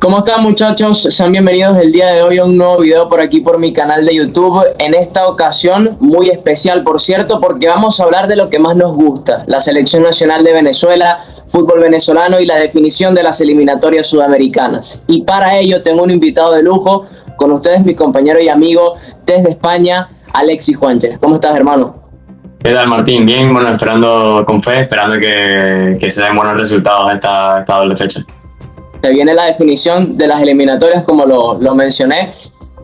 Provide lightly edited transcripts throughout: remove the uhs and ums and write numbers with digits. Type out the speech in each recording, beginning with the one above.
¿Cómo están, muchachos? Sean bienvenidos el día de hoy a un nuevo video por aquí por mi canal de YouTube. En esta ocasión, muy especial por cierto, porque vamos a hablar de lo que más nos gusta: la selección nacional de Venezuela, fútbol venezolano y la definición de las eliminatorias sudamericanas. Y para ello tengo un invitado de lujo con ustedes, mi compañero y amigo desde España, Alexis Juanches. ¿Cómo estás, hermano? ¿Qué tal, Martín? Bien, bueno, esperando con fe, esperando que se den buenos resultados esta doble fecha. Se viene la definición de las eliminatorias, como lo mencioné,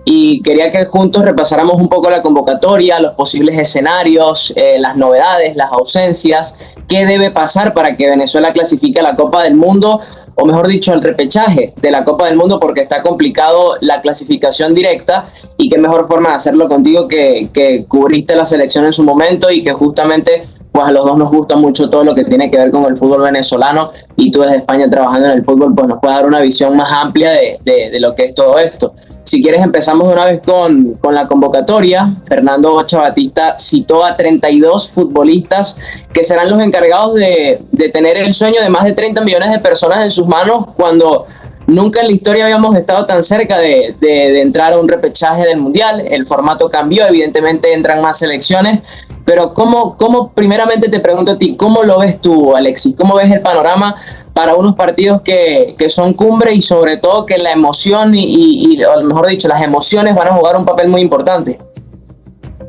y quería que juntos repasáramos un poco la convocatoria, los posibles escenarios, las novedades, las ausencias, qué debe pasar para que Venezuela clasifique a la Copa del Mundo, o mejor dicho, al repechaje de la Copa del Mundo, porque está complicado la clasificación directa, y qué mejor forma de hacerlo contigo que cubriste la selección en su momento y que justamente pues a los dos nos gusta mucho todo lo que tiene que ver con el fútbol venezolano, y tú desde España trabajando en el fútbol pues nos puedes dar una visión más amplia de lo que es todo esto. Si quieres empezamos de una vez con la convocatoria. Fernando Bocha Batista citó a 32 futbolistas que serán los encargados de tener el sueño de más de 30 millones de personas en sus manos, cuando nunca en la historia habíamos estado tan cerca de entrar a un repechaje del Mundial. El formato cambió, evidentemente entran más selecciones, pero ¿cómo primeramente te pregunto a ti, cómo lo ves tú, Alexis? ¿Cómo ves el panorama para unos partidos que son cumbre, y sobre todo que la emoción o mejor dicho, las emociones van a jugar un papel muy importante?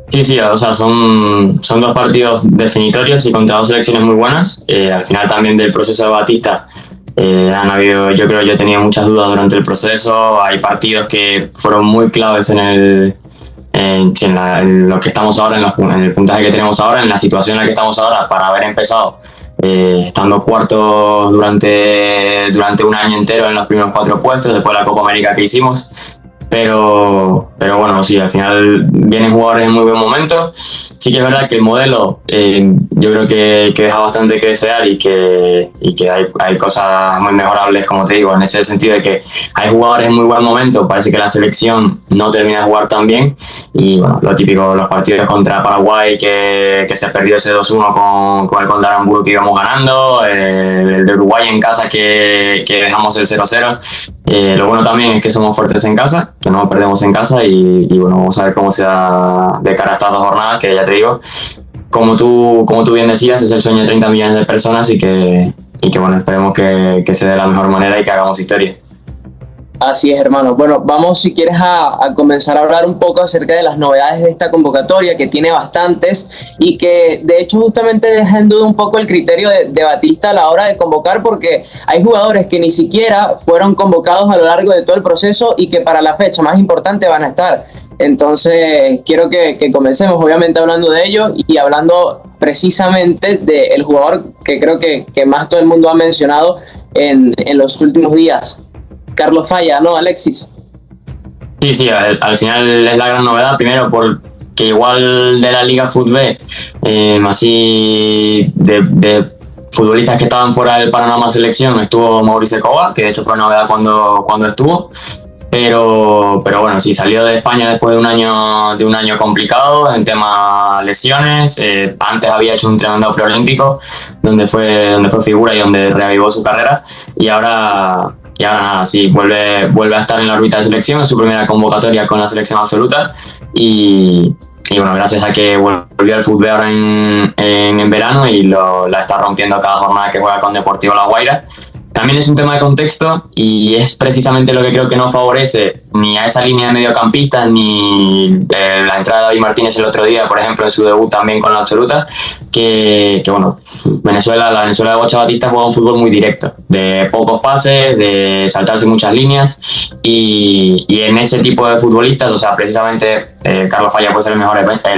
Sí, o sea, son dos partidos definitorios y contra dos selecciones muy buenas. Al final también del proceso de Batista han habido, yo he tenido muchas dudas durante el proceso. Hay partidos que fueron muy claves en lo que estamos ahora, en el puntaje que tenemos ahora, en la situación en la que estamos ahora, para haber empezado estando cuartos durante un año entero en los primeros 4 puestos, después de la Copa América que hicimos. Pero bueno, sí, al final vienen jugadores en muy buen momento. Sí que es verdad que el modelo yo creo que deja bastante que desear, y que hay cosas muy mejorables, como te digo, en ese sentido de que hay jugadores en muy buen momento. Parece que la selección no termina de jugar tan bien, y bueno, lo típico, los partidos contra Paraguay, que se perdió ese 2-1 con el Condaramburu que íbamos ganando, el de Uruguay en casa que dejamos el 0-0. Lo bueno también es que somos fuertes en casa, que no perdemos en casa, y bueno, vamos a ver cómo se da de cara a estas 2 jornadas, que ya te digo, como tú bien decías, es el sueño de 30 millones de personas, y que bueno, esperemos que se dé de la mejor manera y que hagamos historia. Así es, hermano. Bueno, vamos, si quieres, a comenzar a hablar un poco acerca de las novedades de esta convocatoria, que tiene bastantes, y que de hecho justamente deja en duda un poco el criterio de Batista a la hora de convocar, porque hay jugadores que ni siquiera fueron convocados a lo largo de todo el proceso y que para la fecha más importante van a estar. Entonces quiero que comencemos obviamente hablando de ello, y hablando precisamente del jugador que creo que más todo el mundo ha mencionado en los últimos días: Carlos Falla, ¿no, Alexis? Sí, al final es la gran novedad. Primero porque igual de la Liga Fútbol así de futbolistas que estaban fuera del panorama selección, estuvo Mauricio Cova, que de hecho fue novedad cuando estuvo. Pero bueno, sí, salió de España después de un año complicado en tema lesiones. Antes había hecho un tremendo preolímpico donde fue figura y donde reavivó su carrera, y ahora nada, sí, vuelve a estar en la órbita de selección, en su primera convocatoria con la selección absoluta, y bueno, gracias a que volvió al fútbol ahora en verano, y la está rompiendo cada jornada que juega con Deportivo La Guaira. También es un tema de contexto, y es precisamente lo que creo que no favorece ni a esa línea de mediocampistas, ni la entrada de David Martínez el otro día, por ejemplo, en su debut también con la absoluta, que bueno, la Venezuela de Bocha Batista juega un fútbol muy directo, de pocos pases, de saltarse muchas líneas, y en ese tipo de futbolistas, o sea, precisamente Carlos Falla puede ser el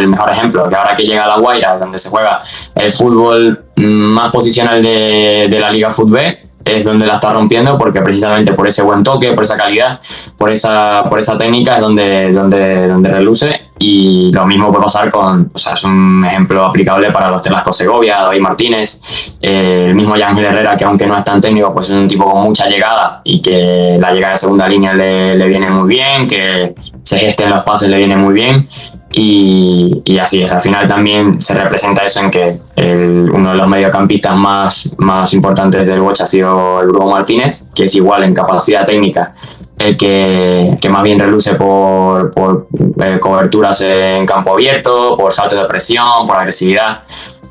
mejor ejemplo, que ahora que llega a La Guaira, donde se juega el fútbol más posicional de la Liga Fútbol, es donde la está rompiendo, porque precisamente por ese buen toque, por esa calidad, por esa técnica es donde reluce. Y lo mismo puede pasar es un ejemplo aplicable para los Telasco Segovia, David Martínez, el mismo Yángel Herrera, que aunque no es tan técnico, pues es un tipo con mucha llegada, y que la llegada de segunda línea le viene muy bien, que se gesten los pases le viene muy bien. y así es. Al final también se representa eso en que uno de los mediocampistas más importantes del Bocha ha sido el Brujo Martínez, que es igual en capacidad técnica el que más bien reluce por coberturas en campo abierto, por saltos de presión, por agresividad.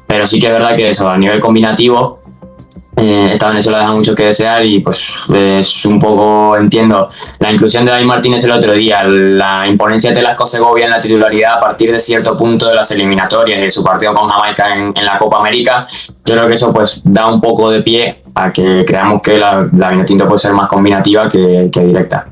Pero sí que es verdad que eso, a nivel combinativo, esta Venezuela deja mucho que desear y pues es un poco, entiendo, la inclusión de David Martínez el otro día, la imponencia de Telasco Segovia en la titularidad a partir de cierto punto de las eliminatorias y de su partido con Jamaica en la Copa América. Yo creo que eso pues da un poco de pie a que creamos que la Vinotinto puede ser más combinativa que directa.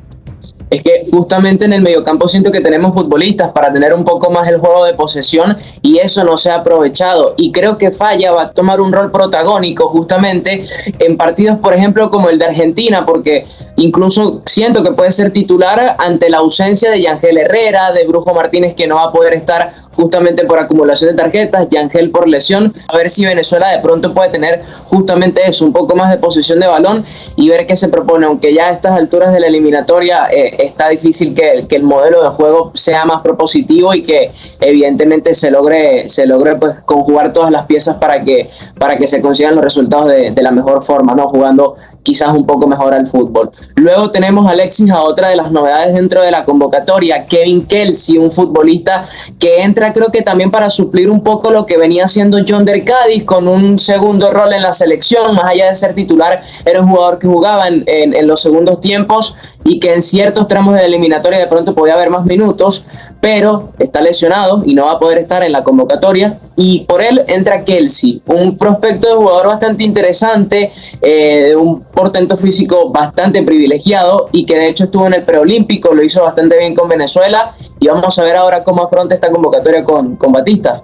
Es que justamente en el mediocampo siento que tenemos futbolistas para tener un poco más el juego de posesión y eso no se ha aprovechado. Y creo que Falla va a tomar un rol protagónico justamente en partidos, por ejemplo, como el de Argentina, porque incluso siento que puede ser titular ante la ausencia de Yangel Herrera, de Brujo Martínez, que no va a poder estar justamente por acumulación de tarjetas, Yangel por lesión. A ver si Venezuela de pronto puede tener justamente eso, un poco más de posesión de balón y ver qué se propone, aunque ya a estas alturas de la eliminatoria está difícil que el modelo de juego sea más propositivo y que evidentemente se logre pues conjugar todas las piezas para que se consigan los resultados de la mejor forma, ¿no? Jugando quizás un poco mejor al fútbol. Luego tenemos, Alexis, a otra de las novedades dentro de la convocatoria, Kevin Kelsey, un futbolista que entra creo que también para suplir un poco lo que venía haciendo Yonder Cádiz con un segundo rol en la selección, más allá de ser titular, era un jugador que jugaba en los segundos tiempos y que en ciertos tramos de la eliminatoria de pronto podía haber más minutos, pero está lesionado y no va a poder estar en la convocatoria y por él entra Kelsey, un prospecto de jugador bastante interesante, un portento físico bastante privilegiado y que de hecho estuvo en el preolímpico, lo hizo bastante bien con Venezuela y vamos a ver ahora cómo afronta esta convocatoria con Batista.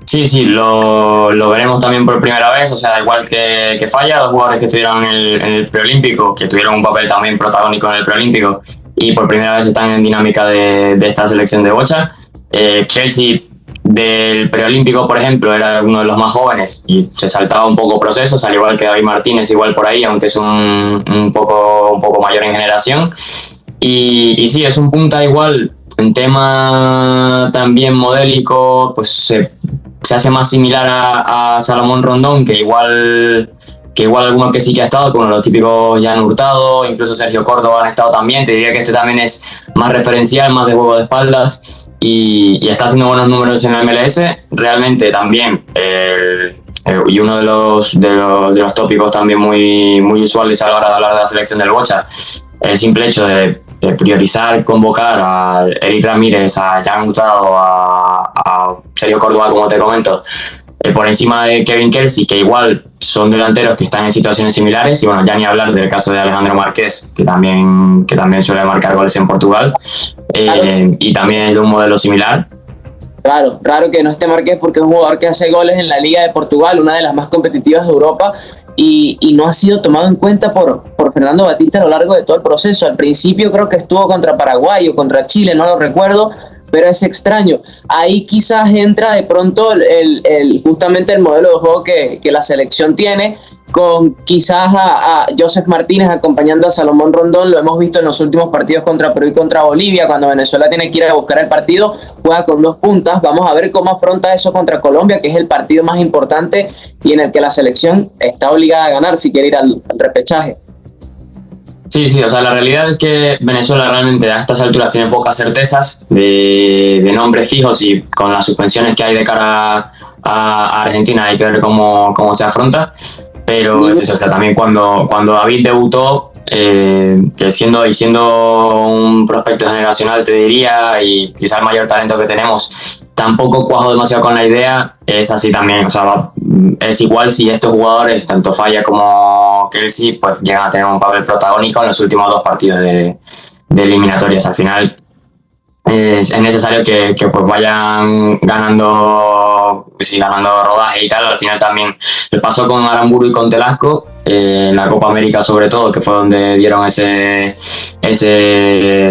Sí, lo veremos también por primera vez, o sea, igual que Falla, dos jugadores que estuvieron en el preolímpico, que tuvieron un papel también protagónico en el preolímpico y por primera vez están en dinámica de esta selección de Bocha. Kelsey del preolímpico, por ejemplo, era uno de los más jóvenes y se saltaba un poco procesos, al igual que David Martínez, igual por ahí, aunque es un poco mayor en generación. Y sí, es un punta igual, en tema también modélico, pues se hace más similar a Salomón Rondón, que igual algunos que sí que ha estado, como los típicos Jan Hurtado, incluso Sergio Córdoba han estado también. Te diría que este también es más referencial, más de juego de espaldas y está haciendo buenos números en el MLS. Realmente también, y uno de los tópicos también muy usuales a la hora de hablar de la selección del Bocha, el simple hecho de priorizar, convocar a Eric Ramírez, a Jan Hurtado, a Sergio Córdoba, como te comento, por encima de Kevin Kelsey, que igual son delanteros que están en situaciones similares, y bueno, ya ni hablar del caso de Alejandro Marqués, que también suele marcar goles en Portugal, claro. Y también de un modelo similar. Raro que no esté Marqués porque es un jugador que hace goles en la Liga de Portugal, una de las más competitivas de Europa, y no ha sido tomado en cuenta por Fernando Batista a lo largo de todo el proceso. Al principio creo que estuvo contra Paraguay o contra Chile, no lo recuerdo, pero es extraño. Ahí quizás entra de pronto justamente el modelo de juego que la selección tiene, con quizás a Joseph Martínez acompañando a Salomón Rondón. Lo hemos visto en los últimos partidos contra Perú y contra Bolivia, cuando Venezuela tiene que ir a buscar el partido, juega con 2 puntas. Vamos a ver cómo afronta eso contra Colombia, que es el partido más importante y en el que la selección está obligada a ganar si quiere ir al repechaje. Sí, o sea, la realidad es que Venezuela realmente a estas alturas tiene pocas certezas de nombres fijos y con las suspensiones que hay de cara a Argentina hay que ver cómo se afronta, pero es eso, o sea, también cuando David debutó, que siendo un prospecto generacional, te diría, y quizá el mayor talento que tenemos, tampoco cuajo demasiado con la idea. Es así también, o sea, es igual si estos jugadores, tanto Falla como Kelsey, pues llegan a tener un papel protagónico en los últimos 2 partidos de eliminatorias. Al final es necesario que pues vayan ganando sí, ganando rodaje y tal. Al final también le pasó con Aramburu y con Telasco, en la Copa América sobre todo, que fue donde dieron ese estoy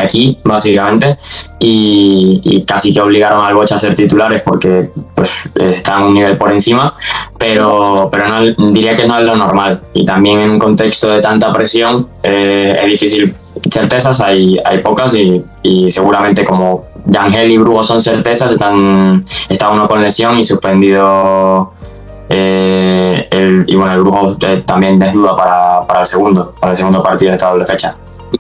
aquí, básicamente, y casi que obligaron al Bocha a ser titulares porque pues están un nivel por encima, pero no, diría que no es lo normal. Y también en un contexto de tanta presión es difícil. Certezas hay pocas, y seguramente como Yangel y Brujo son certezas, está uno con lesión y suspendido, y bueno, el Brujo también es duda para el segundo partido de esta doble fecha.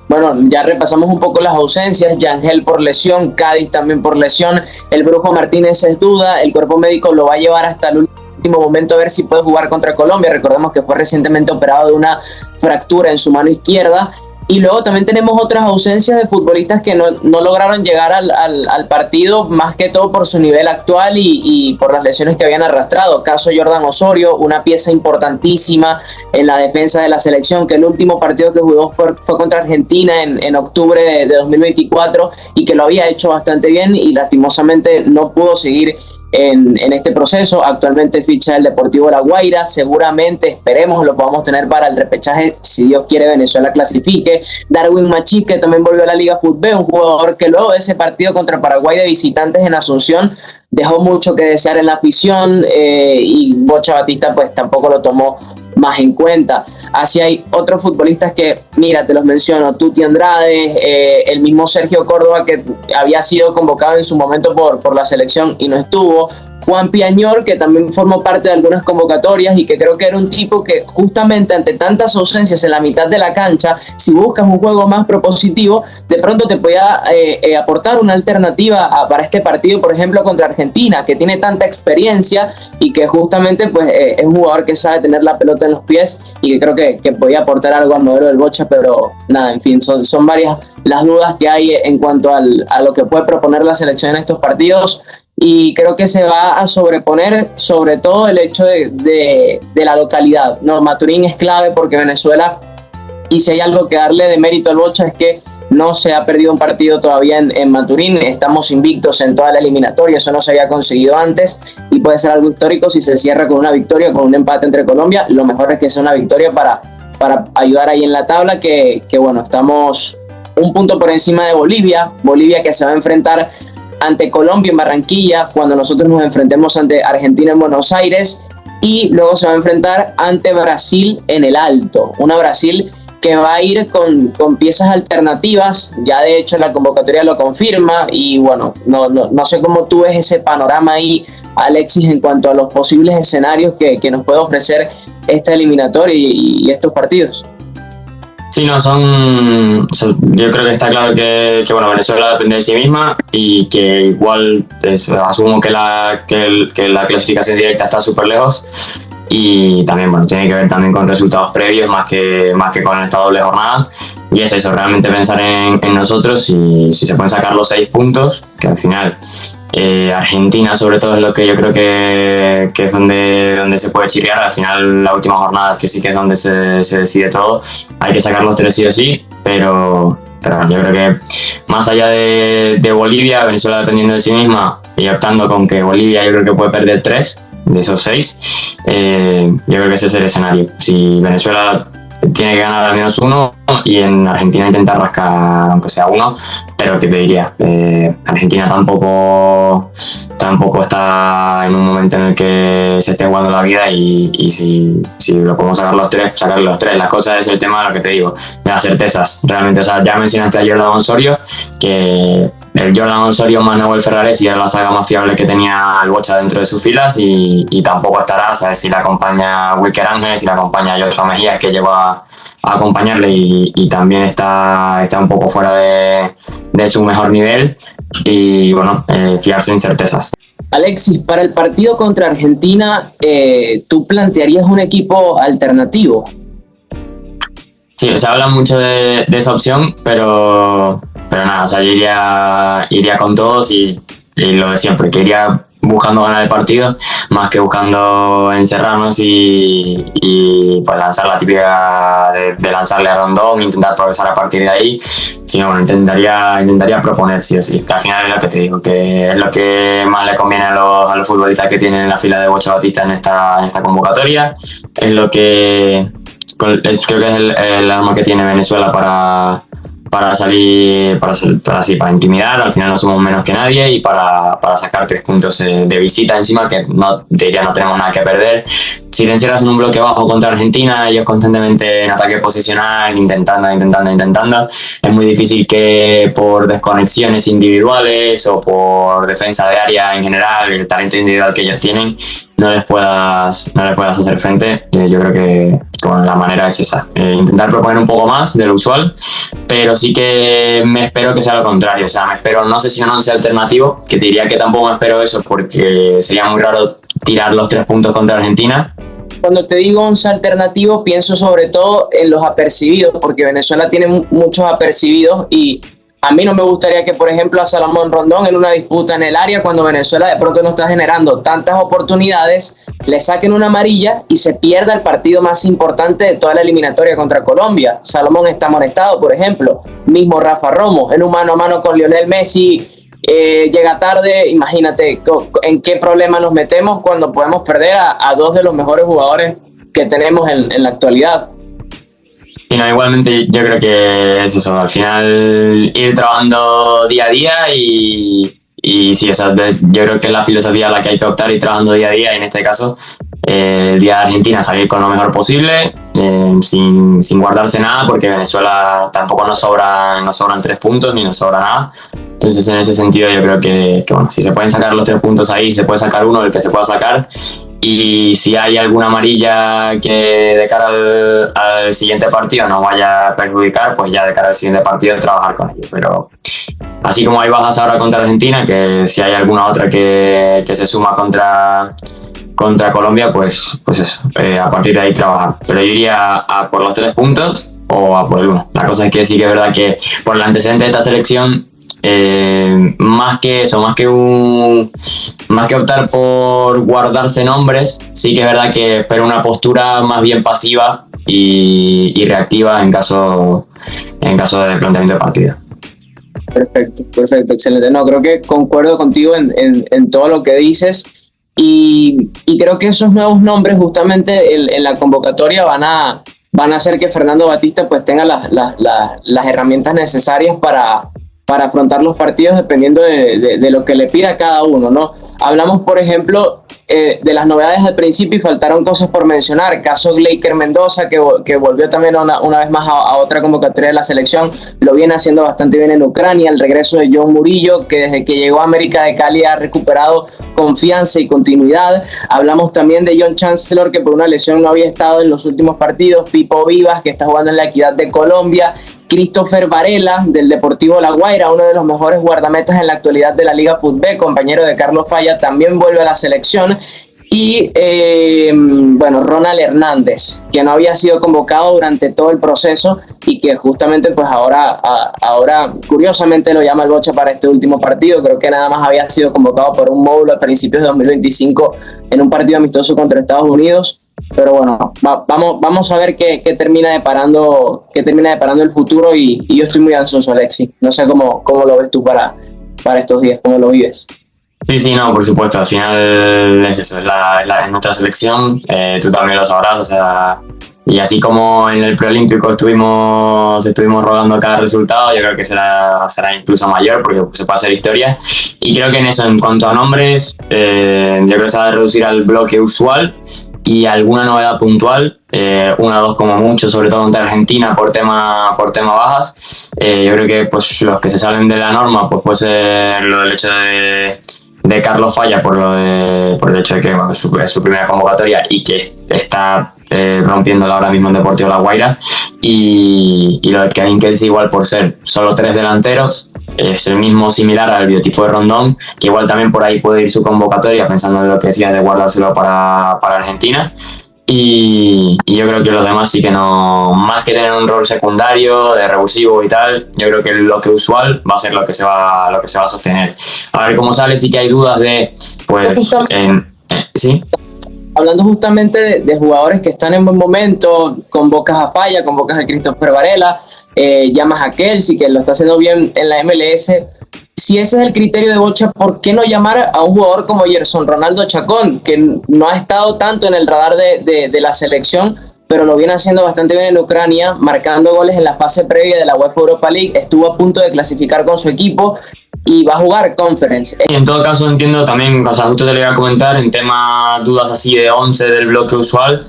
Bueno, ya repasamos un poco las ausencias. Yangel por lesión, Cádiz también por lesión, el Brujo Martínez es duda, el cuerpo médico lo va a llevar hasta el último momento a ver si puede jugar contra Colombia. Recordemos que fue recientemente operado de una fractura en su mano izquierda. Y luego también tenemos otras ausencias de futbolistas que no lograron llegar al partido, más que todo por su nivel actual y por las lesiones que habían arrastrado. Caso Jordan Osorio, una pieza importantísima en la defensa de la selección, que el último partido que jugó fue contra Argentina en octubre de 2024, y que lo había hecho bastante bien y lastimosamente no pudo seguir en este proceso. Actualmente ficha el Deportivo La Guaira, seguramente, esperemos, lo podamos tener para el repechaje, si Dios quiere Venezuela clasifique. Darwin Machís, que también volvió a la Liga Fútbol, un jugador que luego de ese partido contra Paraguay de visitantes en Asunción dejó mucho que desear en la afición, y Bocha Batista pues tampoco lo tomó más en cuenta. Así hay otros futbolistas que, mira, te los menciono: Tuti Andrade, el mismo Sergio Córdoba, que había sido convocado en su momento por la selección y no estuvo. Juan Piañor, que también formó parte de algunas convocatorias y que creo que era un tipo que justamente ante tantas ausencias en la mitad de la cancha, si buscas un juego más propositivo, de pronto te podía aportar una alternativa para este partido, por ejemplo, contra Argentina, que tiene tanta experiencia y que justamente pues, es un jugador que sabe tener la pelota en los pies y que creo que podía aportar algo al modelo del Bocha. Pero nada, en fin, son varias las dudas que hay en cuanto a lo que puede proponer la selección en estos partidos. Y creo que se va a sobreponer sobre todo el hecho de la localidad, ¿no? Maturín es clave porque Venezuela, y si hay algo que darle de mérito al Bocha, es que no se ha perdido un partido todavía en Maturín. Estamos invictos en toda la eliminatoria, eso no se había conseguido antes y puede ser algo histórico si se cierra con una victoria, con un empate entre Colombia. Lo mejor es que sea una victoria para ayudar ahí en la tabla, que bueno, estamos un punto por encima de Bolivia que se va a enfrentar ante Colombia en Barranquilla, cuando nosotros nos enfrentemos ante Argentina en Buenos Aires, y luego se va a enfrentar ante Brasil en el Alto, una Brasil que va a ir con piezas alternativas. Ya de hecho la convocatoria lo confirma, y bueno, no sé cómo tú ves ese panorama ahí, Alexis, en cuanto a los posibles escenarios que nos puede ofrecer esta eliminatoria y estos partidos. Sí, no, yo creo que está claro que bueno, Venezuela depende de sí misma y que igual asumo que la clasificación directa está súper lejos, y también bueno, tiene que ver también con resultados previos más que con esta doble jornada, y es eso, realmente pensar en nosotros, si se pueden sacar los 6 puntos, que al final Argentina sobre todo es lo que yo creo que es donde se puede chirriar. Al final la última jornada, que sí que es donde se decide todo, hay que sacar los 3 sí o sí, pero yo creo que más allá de Bolivia, Venezuela dependiendo de sí misma y optando con que Bolivia yo creo que puede perder 3 de esos 6, yo creo que ese es el escenario. Si Venezuela tiene que ganar al menos 1 y en Argentina intentar rascar aunque sea 1, pero que te diría, Argentina tampoco está en un momento en el que se esté jugando la vida, y si lo podemos sacar los 3, sacar los 3. La cosa es el tema de lo que te digo, de las certezas, realmente. O sea, ya mencionaste a Jordan Osorio, que el Jordan Osorio más Nahuel Ferrares era la saga más fiable que tenía el Bocha dentro de sus filas, y tampoco estará, ¿sabes? Si le acompaña Wilker Ángel, si le acompaña Joshua Mejía, que llegó a acompañarle y también está un poco fuera de su mejor nivel, y bueno, fiarse en certezas. Alexis, para el partido contra Argentina, ¿tú plantearías un equipo alternativo? Sí, se habla mucho de esa opción, pero nada, o sea, yo iría con todos, y lo de siempre, que iría buscando ganar el partido, más que buscando encerrarnos y pues lanzar la típica de lanzarle a Rondón, intentar progresar a partir de ahí, sino bueno, intentaría proponer sí o sí, que al final es lo que te digo, que es lo que más le conviene a los futbolistas que tienen en la fila de Bocha Batista en esta convocatoria, es lo que creo que es el arma que tiene Venezuela para salir, para intimidar. Al final no somos menos que nadie y para sacar 3 puntos de visita encima, que no tenemos nada que perder. Si te encierras en un bloque bajo contra Argentina, ellos constantemente en ataque posicional, intentando, es muy difícil que por desconexiones individuales o por defensa de área en general, el talento individual que ellos tienen, no les puedas hacer frente. Yo creo que bueno, la manera es esa, intentar proponer un poco más de lo usual, pero sí que me espero que sea lo contrario. O sea, me espero, no sé si un 11 alternativo, que te diría que tampoco me espero eso porque sería muy raro tirar los 3 puntos contra Argentina. Cuando te digo 11 alternativo, pienso sobre todo en los apercibidos, porque Venezuela tiene muchos apercibidos y a mí no me gustaría que, por ejemplo, a Salomón Rondón en una disputa en el área, cuando Venezuela de pronto no está generando tantas oportunidades, le saquen una amarilla y se pierda el partido más importante de toda la eliminatoria contra Colombia. Salomón está amonestado, por ejemplo. Mismo Rafa Romo, en un mano a mano con Lionel Messi, llega tarde. Imagínate en qué problema nos metemos cuando podemos perder a 2 de los mejores jugadores que tenemos en la actualidad. Y no, igualmente yo creo que es eso, al final ir trabajando día a día y sí, o sea, yo creo que es la filosofía a la que hay que optar, ir trabajando día a día, y en este caso el día de Argentina salir con lo mejor posible, sin guardarse nada, porque Venezuela tampoco nos sobran 3 puntos ni nos sobra nada. Entonces en ese sentido yo creo que bueno, si se pueden sacar los 3 puntos ahí, se puede sacar uno, el que se pueda sacar. Y si hay alguna amarilla que de cara al siguiente partido nos vaya a perjudicar, pues ya de cara al siguiente partido trabajar con ello. Pero así como hay bajas ahora contra Argentina, que si hay alguna otra que se suma contra Colombia, pues eso, a partir de ahí trabajar. Pero yo iría a por los 3 puntos o a por el 1. La cosa es que sí que es verdad que por el antecedente de esta selección, más que optar por guardarse nombres, sí que es verdad que espero una postura más bien pasiva y reactiva en caso de planteamiento de partido. Perfecto, excelente. No, creo que concuerdo contigo en todo lo que dices y creo que esos nuevos nombres justamente en la convocatoria van a hacer que Fernando Batista pues tenga las herramientas necesarias para afrontar los partidos dependiendo de lo que le pida a cada uno, ¿no? Hablamos, por ejemplo, de las novedades al principio y faltaron cosas por mencionar. Caso Gleiker Mendoza, que volvió también una vez más a otra convocatoria de la selección, lo viene haciendo bastante bien en Ucrania. El regreso de John Murillo, que desde que llegó a América de Cali ha recuperado confianza y continuidad. Hablamos también de John Chancellor, que por una lesión no había estado en los últimos partidos. Pipo Vivas, que está jugando en la Equidad de Colombia. Christopher Varela, del Deportivo La Guaira, uno de los mejores guardametas en la actualidad de la Liga Fútbol, compañero de Carlos Falla, también vuelve a la selección. Y Ronald Hernández, que no había sido convocado durante todo el proceso y que justamente pues ahora curiosamente lo llama el Bocha para este último partido. Creo que nada más había sido convocado por un módulo a principios de 2025 en un partido amistoso contra Estados Unidos. Pero bueno, vamos a ver qué termina deparando el futuro y yo estoy muy ansioso, Alexi. No sé cómo lo ves tú para estos días, cómo lo vives. Sí, no, por supuesto, al final es eso, es nuestra selección, tú también lo sabrás, o sea, y así como en el preolímpico estuvimos rodando cada resultado, yo creo que será incluso mayor porque se puede hacer historia, y creo que en eso, en cuanto a nombres, yo creo que se va a reducir al bloque usual y alguna novedad puntual, 1 o 2 como mucho, sobre todo contra Argentina por tema bajas. Yo creo que pues los que se salen de la norma pues puede ser lo del hecho de Carlos Falla por el hecho de que es su primera convocatoria y que está rompiéndola ahora mismo en Deportivo La Guaira, y lo de Kevin Kelsey igual por ser solo 3 delanteros. Es el mismo similar al biotipo de Rondón, que igual también por ahí puede ir su convocatoria, pensando en lo que decías de guardárselo para Argentina. Y yo creo que los demás sí que no, más que tener un rol secundario, de revulsivo y tal, yo creo que lo que usual va a ser lo que se va a sostener. A ver cómo sale, sí que hay dudas de, pues, sí. Hablando justamente de jugadores que están en buen momento, convocas a Falla, convocas a Christopher Varela, llamas a Kelsey, que lo está haciendo bien en la MLS. Si ese es el criterio de Bocha, ¿por qué no llamar a un jugador como Gerson Ronaldo Chacón, que no ha estado tanto en el radar de la selección, pero lo viene haciendo bastante bien en Ucrania, marcando goles en la fase previa de la UEFA Europa League, estuvo a punto de clasificar con su equipo y va a jugar Conference? Y en todo caso entiendo también, o sea, justo te lo iba a comentar, en temas dudas así de 11 del bloque usual,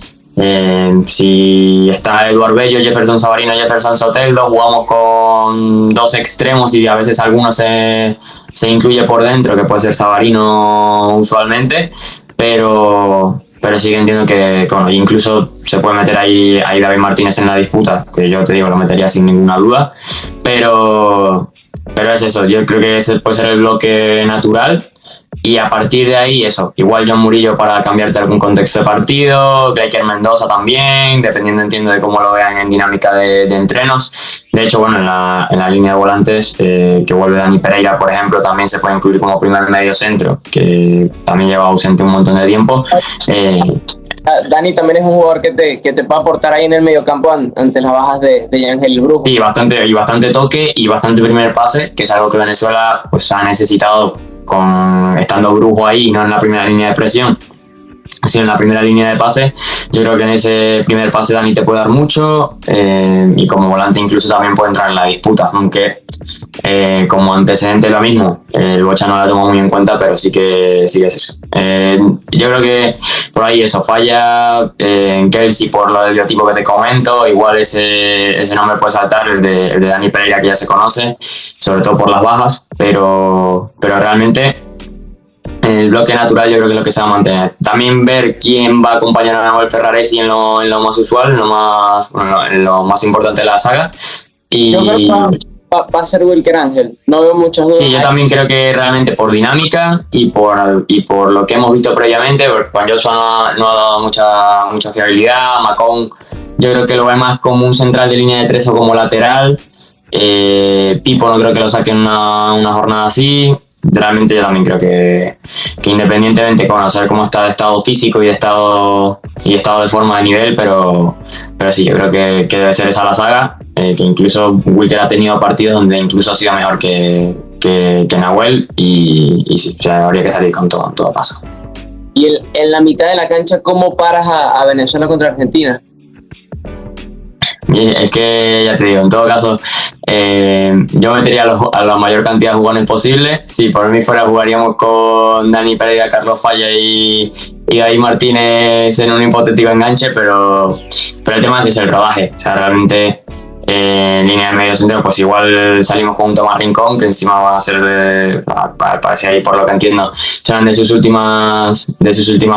si está Eduard Bello, Jefferson Savarino, Jefferson Soteldo, jugamos con dos extremos y a veces alguno se incluye por dentro, que puede ser Savarino usualmente, pero sí que entiendo que, bueno, incluso se puede meter ahí David Martínez en la disputa, que yo te digo, lo metería sin ninguna duda, pero es eso, yo creo que ese puede ser el bloque natural. Y a partir de ahí, eso, igual John Murillo para cambiarte algún contexto de partido, Gleiker Mendoza también, dependiendo, entiendo, de cómo lo vean en dinámica de entrenos. De hecho, bueno, en la línea de volantes, que vuelve Dani Pereira, por ejemplo, también se puede incluir como primer medio centro, que también lleva ausente un montón de tiempo. Dani también es un jugador que te puede aportar ahí en el mediocampo ante las bajas de Yangel Brujo. Sí, bastante toque y bastante primer pase, que es algo que Venezuela pues ha necesitado estando Brujo ahí, no en la primera línea de presión, sino en la primera línea de pase. Yo creo que en ese primer pase Dani te puede dar mucho, y como volante incluso también puede entrar en la disputa, aunque como antecedente lo mismo, el Bocha no la toma muy en cuenta, pero sí que es eso. Yo creo que por ahí eso falla en Kelsey por lo del biotipo que te comento, igual ese nombre puede saltar, el de Dani Pereira, que ya se conoce, sobre todo por las bajas, pero realmente el bloque natural yo creo que es lo que se va a mantener. También ver quién va a acompañar a Nahuel Ferraresi en lo más usual, en lo más importante de la saga. Y yo creo que va a ser Wilker Ángel, no veo muchas dudas. Sí, yo también creo que realmente por dinámica y por lo que hemos visto previamente, porque Juan Joshua no ha dado mucha fiabilidad. Macón yo creo que lo ve más como un central de línea de tres o como lateral. Pipo no creo que lo saque en una jornada así. Realmente yo también creo que independientemente, bueno, saber cómo está de estado físico y de estado de forma de nivel, pero sí, yo creo que debe ser esa la saga, que incluso Wilker ha tenido partidos donde incluso ha sido mejor que Nahuel, y sí, o sea, habría que salir con todo paso. Y en la mitad de la cancha, ¿cómo paras a Venezuela contra Argentina? Y es que ya te digo, en todo caso, yo metería a la mayor cantidad de jugadores posible. Si por mí fuera, jugaríamos con Dani Pereira, Carlos Falla y David Martínez en un hipotético enganche, pero el tema es el rodaje. O sea, realmente en línea de medio centro, pues igual salimos con un Tomás Rincón, que encima va a ser parece ahí, por lo que entiendo, serán de sus últimas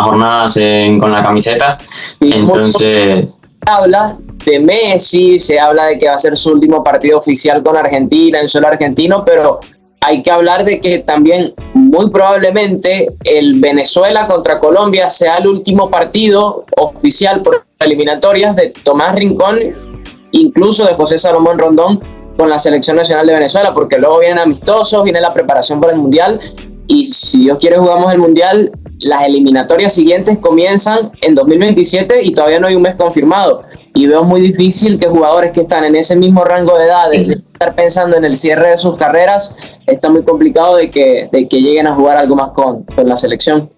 jornadas con la camiseta. Entonces habla de Messi, se habla de que va a ser su último partido oficial con Argentina, en suelo argentino, pero hay que hablar de que también muy probablemente el Venezuela contra Colombia sea el último partido oficial por eliminatorias de Tomás Rincón, incluso de José Salomón Rondón con la Selección Nacional de Venezuela, porque luego vienen amistosos, viene la preparación para el Mundial, y si Dios quiere jugamos el Mundial. Las eliminatorias siguientes comienzan en 2027 y todavía no hay un mes confirmado. Y veo muy difícil que jugadores que están en ese mismo rango de edades, estar pensando en el cierre de sus carreras, está muy complicado de que lleguen a jugar algo más con la selección.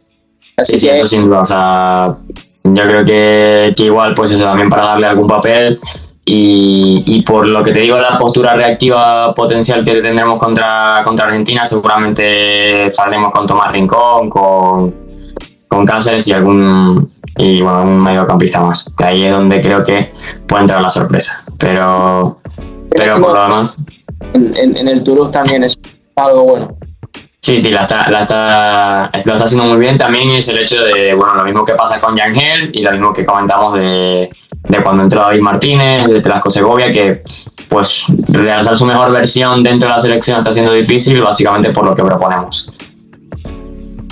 Así sí, que eso sin duda. O sea, yo creo que igual, pues eso, también para darle algún papel. Y por lo que te digo, la postura reactiva potencial que tendremos contra Argentina, seguramente saldremos con Tomás Rincón, con Cáceres y un mediocampista más. Que ahí es donde creo que puede entrar la sorpresa. Pero por lo demás, en el Toulouse también es algo bueno. Sí, lo está haciendo muy bien. También es el hecho de, bueno, lo mismo que pasa con Yangel y lo mismo que comentamos de cuando entró David Martínez, de Tlaxco Segovia, que pues realzar su mejor versión dentro de la selección está siendo difícil, básicamente por lo que proponemos.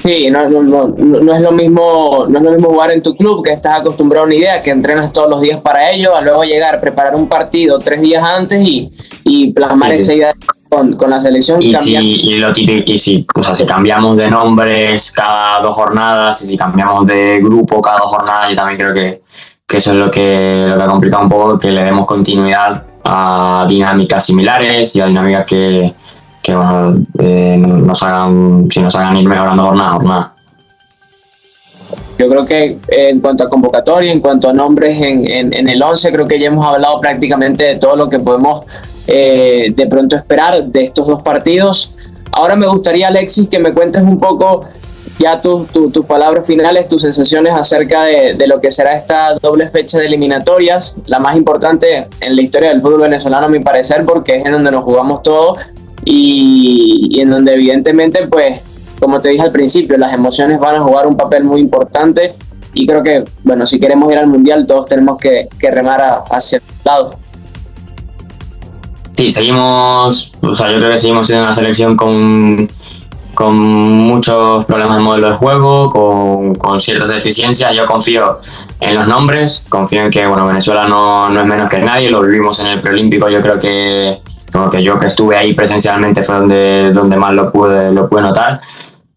Sí, no es lo mismo, no es lo mismo jugar en tu club, que estás acostumbrado a una idea, que entrenas todos los días para ello, a luego llegar, preparar un partido 3 días antes y plasmar esa idea con la selección. O sea, si cambiamos de nombres cada 2 jornadas, y si cambiamos de grupo cada 2 jornadas, yo también creo que eso es lo que ha complicado un poco, que le demos continuidad a dinámicas similares y a dinámicas que bueno, nos hagan ir mejorando jornada a jornada. Yo creo que en cuanto a convocatoria, en cuanto a nombres en el 11, creo que ya hemos hablado prácticamente de todo lo que podemos de pronto esperar de estos 2 partidos. Ahora me gustaría, Alexis, que me cuentes un poco ya tus palabras finales, tus sensaciones acerca de lo que será esta doble fecha de eliminatorias, la más importante en la historia del fútbol venezolano, a mi parecer, porque es en donde nos jugamos todo y en donde evidentemente, pues, como te dije al principio, las emociones van a jugar un papel muy importante y creo que, bueno, si queremos ir al Mundial todos tenemos que remar hacia el lado. Sí, yo creo que seguimos siendo una selección con muchos problemas de modelo de juego, con ciertas deficiencias. Yo confío en los nombres, confío en que, bueno, Venezuela no es menos que nadie, lo vivimos en el preolímpico. Yo creo que yo que estuve ahí presencialmente fue donde más lo pude notar,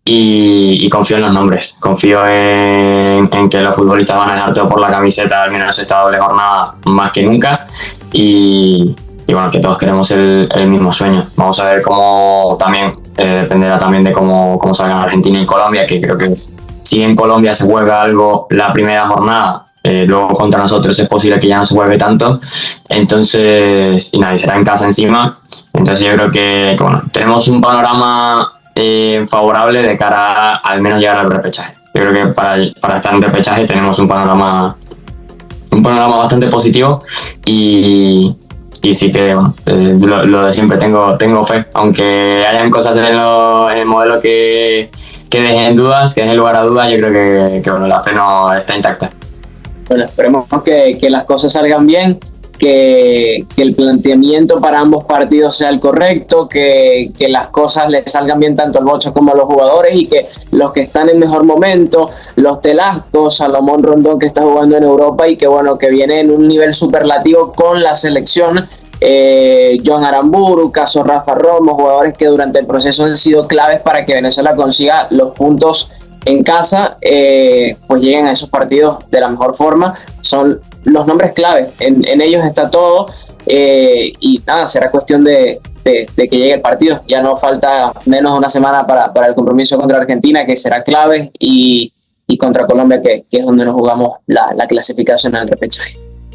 y confío en los nombres, confío en que los futbolistas van a ganar todo por la camiseta, al menos esta doble jornada más que nunca, y bueno, que todos queremos el mismo sueño. Vamos a ver cómo también dependerá también de cómo salgan Argentina y Colombia, que creo que si en Colombia se juega algo la primera jornada, luego contra nosotros es posible que ya no se juegue tanto. Entonces, y nadie será en casa encima. Entonces yo creo que bueno, tenemos un panorama favorable de cara a al menos llegar al repechaje. Yo creo que para estar en repechaje tenemos un panorama bastante positivo, y sí que bueno, lo de siempre, tengo fe, aunque hayan cosas en el modelo que dejen dudas, que dejen lugar a dudas. Yo creo que bueno, la fe no está intacta. Bueno, esperemos que las cosas salgan bien, que el planteamiento para ambos partidos sea el correcto, que las cosas le salgan bien tanto al Bocha como a los jugadores, y que los que están en mejor momento, los Telascos, Salomón Rondón, que está jugando en Europa y que bueno, que viene en un nivel superlativo con la selección, John Aramburu, caso Rafa Romo, jugadores que durante el proceso han sido claves para que Venezuela consiga los puntos en casa, pues lleguen a esos partidos de la mejor forma. Son los nombres clave, en ellos está todo, y nada, será cuestión de que llegue el partido. Ya no falta menos de una semana para el compromiso contra Argentina, que será clave, y contra Colombia, que es donde nos jugamos la clasificación al repechaje.